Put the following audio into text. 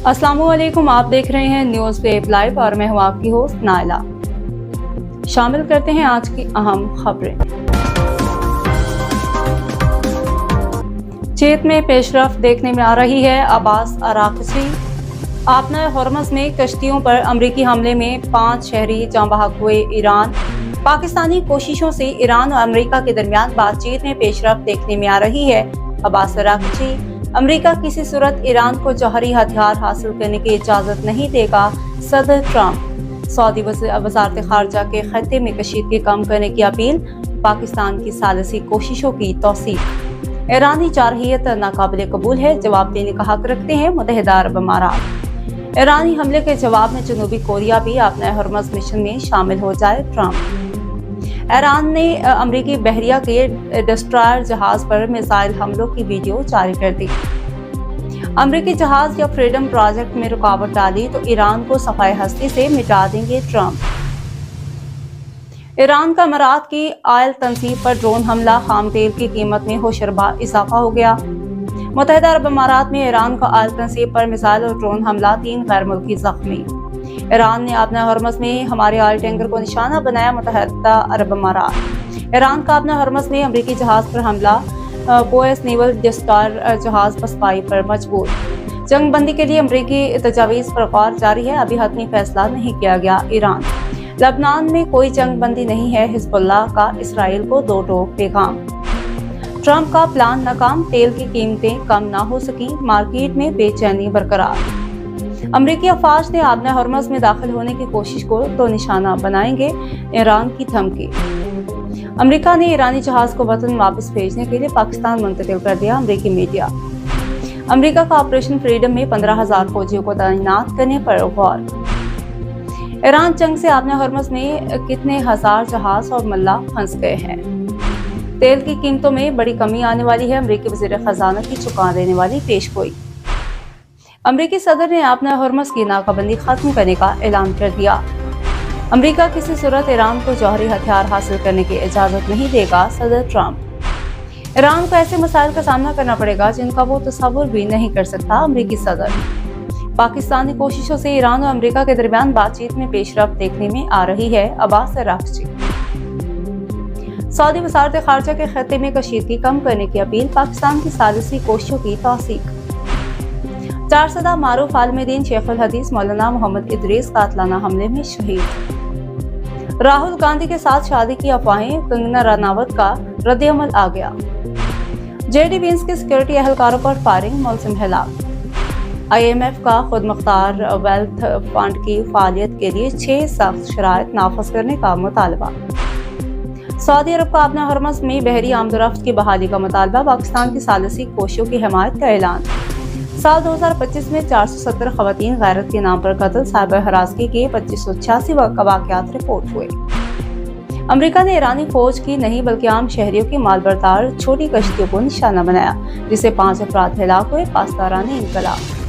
अस्सलामुअलैकुम, आप देख रहे हैं न्यूज़ वेब लाइव और मैं हूं आपकी होस्ट नाइला। शामिल करते हैं आज की अहम खबरें। चीन में पेशरफ्त देखने में आ रही है। अब्बास अराक्ची। आपना हॉर्मस में कश्तियों पर अमरीकी हमले में 5 शहरी जाँ बहक हुए। ईरान। पाकिस्तानी कोशिशों से ईरान और अमरीका के दरमियान बातचीत में पेशरफ्त देखने में आ रही है। अब्बास अराक्ची। अमरीका किसी सूरत ईरान को जौहरी हथियार हासिल करने की इजाज़त नहीं देगा। सदर ट्रंप। सऊदी वज़ारत ख़ारजा के खत्ते में कशीदगी कम करने की अपील। पाकिस्तान की सालिसी कोशिशों की तौसीक। ईरानी जारहियत नाकाबिल कबूल है, जवाब देने का हक रखते हैं मुत्तहिदा अरब अमारात। ईरानी हमले के जवाब में जनूबी कोरिया भी अपने हॉर्मस मिशन में शामिल हो जाए। ट्रंप। ईरान ने अमरीकी बहरिया के डिस्ट्रॉयर जहाज पर मिसाइल हमलों की वीडियो जारी कर दी। अमरीकी जहाज या फ्रीडम प्रोजेक्ट में रुकावट डाली तो ईरान को सफाई हस्ती से मिटा देंगे। ट्रंप। ईरान का अमारात की आयल तंसीब पर ड्रोन हमला। खाम तेल की कीमत में होशरबा इजाफा हो गया। मुत्तहिदा अरब अमारात में ईरान का आयल तंसीब पर मिसाइल और ड्रोन हमला। 3 गैर मुल्की जख्मी। ईरान ने अपना हॉर्मस में हमारे ऑयल टैंकर को निशाना बनाया। मुत्तहिदा अरब अमारात। ईरान का अपना हॉर्मस में अमरीकी जहाज पर हमला। बोएस नेवल डिस्ट्रॉयर जहाज पसपाई पर मजबूर। जंग बंदी के लिए अमरीकी तजावीज़ पर गौर जारी है, अभी हतमी फैसला नहीं किया गया। ईरान। लबनान में कोई जंग बंदी नहीं है। हिजबुल्लाह का इसराइल को 2 टोक पैगाम। ट्रंप का प्लान नाकाम। तेल की कीमतें कम ना हो सकी। मार्केट में बेचैनी बरकरार। अमरीकी अफवाज ने आबना हॉर्मस में दाखिल होने की कोशिश को तो निशाना बनाएंगे। ईरान की धमकी। अमरीका ने ईरानी जहाज को वतन वापस भेजने के लिए पाकिस्तान मुंतकिल कर दिया। अमरीकी मीडिया। अमरीका का ऑपरेशन फ्रीडम में 15,000 फौजियों को तैनात करने पर गौर। ईरान जंग से आबना हॉर्मस में कितने हजार जहाज और मल्ला फंस गए हैं। तेल की कीमतों में बड़ी कमी आने वाली है। अमरीकी वज़ीर खजाना की चुका देने वाली पेशगोई। अमरीकी सदर ने अपना हॉर्मस की नाकाबंदी खत्म करने का ऐलान कर दिया। अमरीका किसी सूरत ईरान को जौहरी हथियार हासिल करने की इजाज़त नहीं देगा। सदर ट्रंप। ईरान को ऐसे मसाइल का सामना करना पड़ेगा जिनका वो तस्वुर भी नहीं कर सकता। अमरीकी सदर। पाकिस्तानी कोशिशों से ईरान और अमरीका के दरमियान बातचीत में पेशरफ्त देखने में आ रही है। अब्बास अराक्ची। सऊदी वज़ारत ख़ारजा के खत्ते में कशीदगी कम करने की अपील। पाकिस्तान की सालिसी कोशिशों की तौसीक। 4 सदा मारूफ आलिम-ए-दीन शेख उल हदीस मौलाना मोहम्मद इदरीस कातलाना हमले में शहीद। राहुल गांधी के साथ शादी की अफवाहें। कंगना रनावत का रद्द-ए-अमल आ गया। जेडी विंस के सिक्योरिटी एहलकारों पर फायरिंग। मौसम हिलाक। IMF का खुद मुख्तार वेल्थ फंड की फालियत के लिए 6 सख्त शराइत नाफज करने का मुतालबा। सऊदी अरब का अपना हॉर्मस में बहरी आमदोरफ्त की बहाली का मुतालबा। पाकिस्तान की सालिसी कोशिशों की हिमायत का ऐलान। साल 2025 में 470 खवातीन गैरत के नाम पर कत्ल। साइबर हरासगी के 2586 वाक़यात रिपोर्ट हुए। अमरीका ने ईरानी फौज की नहीं बल्कि आम शहरियों की मालबरदार छोटी कश्तियों को निशाना बनाया, जिससे 5 अफराद हलाक हुए। पासदारान इंकलाब।